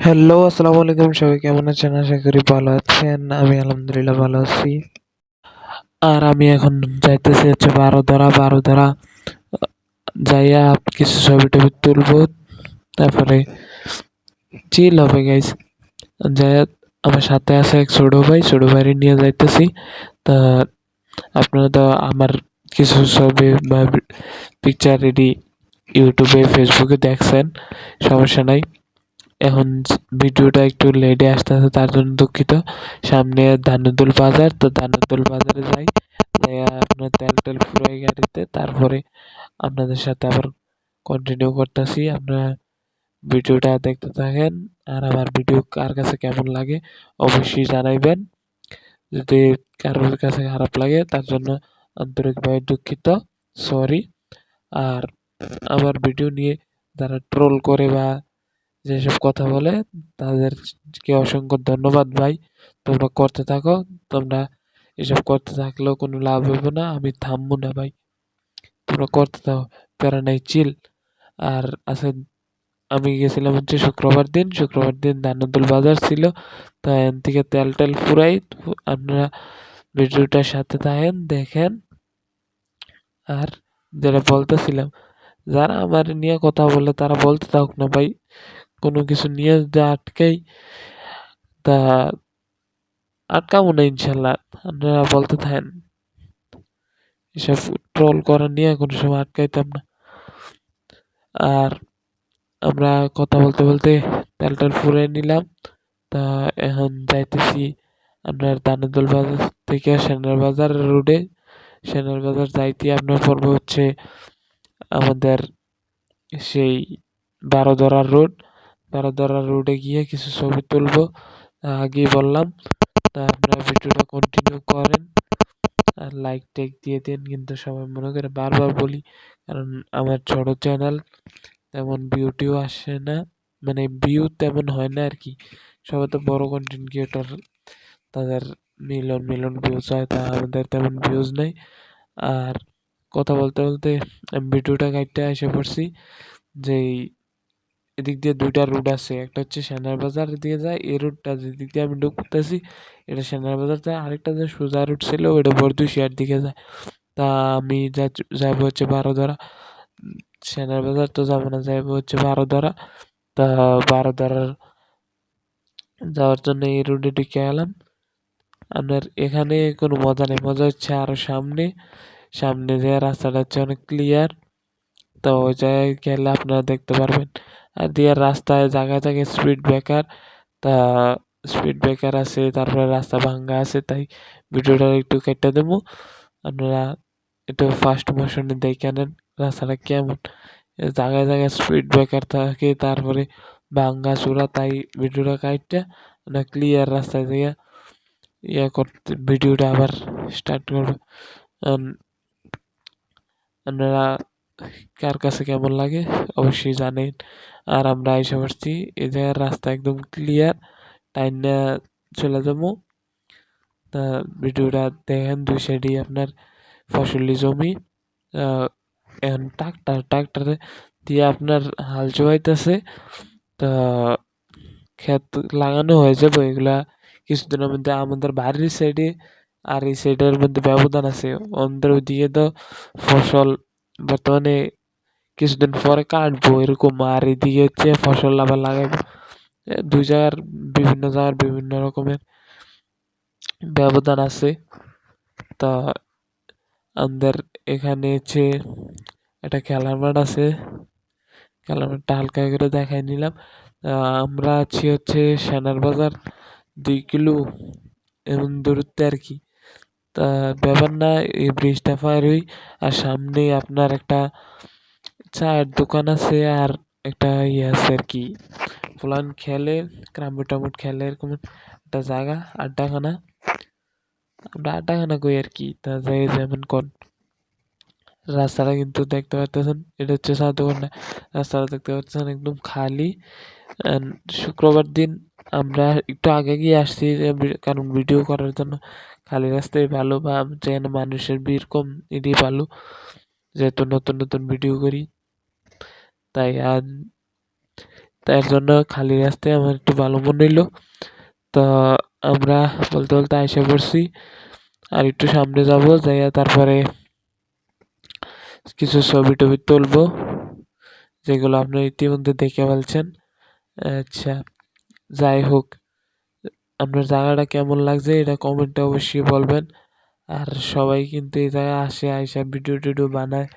Hello, আসসালামু আলাইকুম। সবাই কেমন আছেন? আশা করি ভালো আছেন। আমি আলহামদুলিল্লাহ ভালো আছি। আর আমি এখন যাইতেছি হচ্ছে বারোধরা যাইয়া কিছু ছবি-টবি তুলবো। তারপরে চিল হবে গাইস। যাইয়া আমার সাথে আছে এক ছোট ভাইরে নিয়ে যাইতেছি। তা আপনারা তো আমার কিছু ছবি বা পিকচার রেডি ইউটিউবে, ফেসবুকে দেখছেন, সমস্যা নাই। এখন ভিডিওটা একটু লেটে আসতেছে, তার জন্য দুঃখিত। সামনে ধানুদুল বাজার, তো ধানুদুল বাজারে যাই, যাইয়া আপনার তেল টেল ফুরাই গাড়িতে, তারপরে আপনাদের সাথে আবার কন্টিনিউ করতেছি। আপনারা ভিডিওটা দেখতে থাকেন, আর আমার ভিডিও কার কাছে কেমন লাগে অবশ্যই জানাইবেন। যদি কারোর কাছে খারাপ লাগে তার জন্য আন্তরিকভাবে দুঃখিত, সরি। আর আমার ভিডিও নিয়ে যারা ট্রোল করে বা যেসব কথা বলে তাদেরকে অসংখ্য ধন্যবাদ ভাই। তোমরা করতে থাকো। তোমরা এসব করতে থাকলেও কোনো লাভ হবে না, আমি থামবো না ভাই। তোমরা করতে থাকো, প্যারা নাই, চিল। আর আছে, আমি গেছিলাম হচ্ছে শুক্রবার দিন দানাদুল বাজার ছিল। তা এখান থেকে তেল টেল ফুরাই। আপনারা ভিডিওটার সাথে থাকেন, দেখেন। আর যেটা বলতেছিলাম, যারা আমার নিয়ে কথা বলে তারা বলতে থাকুক না ভাই। কোনো কিছু নিয়ে যদি আটকাই, তা আটকাবো না ইনশাল্লাহ। আপনারা বলতে থাকেন, এসব ট্রোল করা নিয়ে কোনো সময় আটকাইতাম না। আর আমরা কথা বলতে বলতে তেলটাল ফুরাই নিলাম। তা এখন যাইতেছি আপনার দানাদুল বাজার থেকে সেনার বাজার রোডে। সেনার বাজার যাইতে আপনার পড়বে হচ্ছে আমাদের সেই বারোধরার রোডে গিয়ে কিছু ছবি তুলবো, আগেই বললাম। তা আপনারা ভিডিওটা কন্টিনিউ করেন, আর লাইক টেক দিয়ে দিন। কিন্তু সবাই মনে করে বারবার বলি, কারণ আমার ছোট চ্যানেল, তেমন ভিউটিও আসে না, মানে ভিউ তেমন হয় না আর কি। সবাই তো বড় কন্টেন্ট ক্রিয়েটর, তাদের মিলিয়ন মিলিয়ন ভিউজ হয়, তা আমাদের তেমন ভিউজ নেই। আর কথা বলতে বলতে আমি ভিডিওটা কাটতে এসে পড়ছি। যেই এদিক দিয়ে দুইটা রুট আছে, একটা হচ্ছে সেনার বাজার দিয়ে যায়, এই রুটটা যেদিক দিয়ে আমি ঢুকতেছি এটা সেনার বাজার যায়। আরেকটা যে সোজা রুট ছিল ওটা বরদুশিয়ার দিকে যায়। তা আমি যাবো হচ্ছে বারোধরা। সেনার বাজার তো যাবো না, যাবো হচ্ছে বারোধরা। তা বারোধরার যাওয়ার জন্য এই রুটে ঢুকে গেলাম। আপনার এখানে কোনো মজা নেই, মজা হচ্ছে আরো সামনে। সামনে যে রাস্তাটা হচ্ছে অনেক ক্লিয়ার, তো ওই জায়গায় গেলে আপনারা দেখতে পারবেন। আর দিয়ে রাস্তায় জায়গায় জায়গায় স্পিড ব্রেকার, তা স্পিড ব্রেকার আছে, তারপরে রাস্তা ভাঙ্গা আছে, তাই ভিডিওটা একটু কেটে দেবো। আপনারা একটু ফাস্ট মোশনে দেখে নেন রাস্তাটা কেমন। জায়গায় জায়গায় স্পিড ব্রেকার থাকে, তারপরে ভাঙ্গা চূড়া, তাই ভিডিওটা কাটটা না ক্লিয়ার রাস্তায় দিয়ে করতে ভিডিওটা আবার স্টার্ট করবো। আপনারা কার কাছে কেমন লাগে অবশ্যই জানেন। আর আমরা আইসা পড়ছি, এই জায়গার রাস্তা একদম ক্লিয়ার, টাইনা চলে যাবো। তা ভিডিওটা দেখেন, দুই সাইডেই আপনার ফসলি জমি। এখন ট্রাক্টরে দিয়ে আপনার হাল চোয়াইতেছে। তা ক্ষেত লাগানো হয়ে যাবে এগুলা কিছুদিনের মধ্যে। আমাদের বাড়ির সাইডে আর এই সাইডের মধ্যে ব্যবধান আছে, আমাদের ওইদিকে তো ফসল বর্তমানে কিছুদিন পরে কাটবো এরকম, আর এদিকে হচ্ছে ফসল আবার লাগাইবো। দুই জায়গার বিভিন্ন জায়গার বিভিন্ন রকমের ব্যবধান আছে। তা আমাদের এখানে হচ্ছে একটা খেলার মাঠ আছে, খেলার মাঠটা হালকা করে দেখাই নিলাম। আমরা আছি হচ্ছে সেনার বাজার 2 কিলো এমন দূরত্বে আর কি। তা ব্যাপার না, এই ব্রিজটা পার হই, আর সামনে আপনার একটা চায়ের দোকান আছে, আর একটা ইয়ে আছে আর কি, ফুলান খেলে, ক্রামবোর্ড টামবোর্ড খেলে, এরকম একটা জায়গা, আড্ডাখানা। আমরা আড্ডাখানা কই আর কি, তা যাই যেমন কোন। রাস্তাটা কিন্তু দেখতে পাচ্ছেন, এটা হচ্ছে চায়ের দোকানটা। রাস্তাটা দেখতে পাচ্ছেন একদম খালি। শুক্রবার দিন আমরা একটু আগে গিয়ে আসছি, কারণ ভিডিও করার জন্য। খালি রাস্তায় ভালো, বা যেখানে মানুষের ভিড় কম এটি ভালো, যেহেতু নতুন নতুন ভিডিও করি তাই। আর তার জন্য খালি রাস্তায় আমার একটু ভালো মনে হইলো। তো আমরা বলতে বলতে আইসা পড়ছি। আর একটু সামনে যাব, যাইয়া তারপরে কিছু ছবি টবি তুলবো, যেগুলো আপনারা ইতিমধ্যে দেখে ফেলছেন। আচ্ছা, যাই হোক, আপনার জায়গাটা কেমন লাগছে এটা কমেন্টে অবশ্যই বলবেন। আর সবাই কিন্তু এই জায়গায় আসে, আইসা ভিডিও টিডিও বানায়।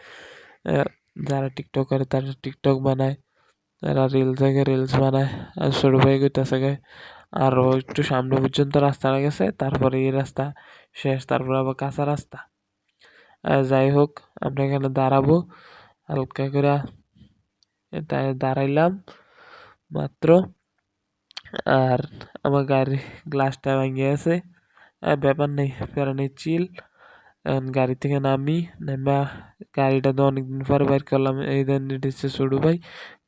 যারা টিকটক করে তারা টিকটক বানায়, যারা রিলস দেখে রিলস বানায়। আর ছোট ভাই কইতাছে আরো একটু সামনে পর্যন্ত রাস্তাটা গেছে, তারপরে এই রাস্তা শেষ, তারপরে আবার কাঁচা রাস্তা। যাই হোক, আমরা এখানে দাঁড়াবো হালকা করে, তাই দাঁড়াইলাম মাত্র। আর আমার গাড়ির গ্লাসটা ভেঙে গেছে। ব্যাপার নেই, প্যারা নেই, চিল। এখন গাড়ি থেকে নামি, নেমা গাড়িটা তো অনেকদিন পরে বাইর করলাম। এই দেন এটা হচ্ছে ছোট ভাই,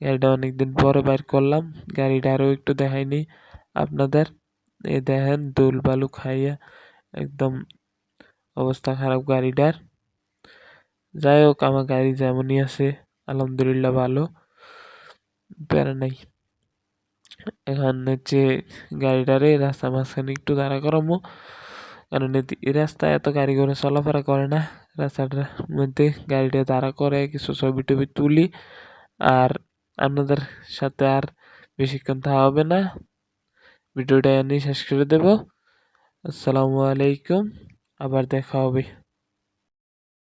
গাড়িটা অনেকদিন পরে বাইর করলাম। গাড়িটা আরও একটু দেখাইনি আপনাদের। এই দেখেন দুল বালু খাইয়া একদম অবস্থা খারাপ গাড়িটার। যাই হোক, আমার গাড়ি যেমনই আছে আলহামদুলিল্লাহ ভালো, প্যারা নাই। এখন হচ্ছে গাড়িটারে রাস্তা মাঝখানে একটু দাঁড়া করামো, কারণ এই রাস্তায় এত গাড়ি ঘোড়া চলাফেরা করে না। রাস্তাটার মধ্যে গাড়িটা দাঁড়া করে কিছু ছবি টবি তুলি। আর আপনাদের সাথে আর বেশিক্ষণ থাকা হবে না, ভিডিওটা এনে শেষ করে দেব। আসসালামু আলাইকুম, আবার দেখা হবে।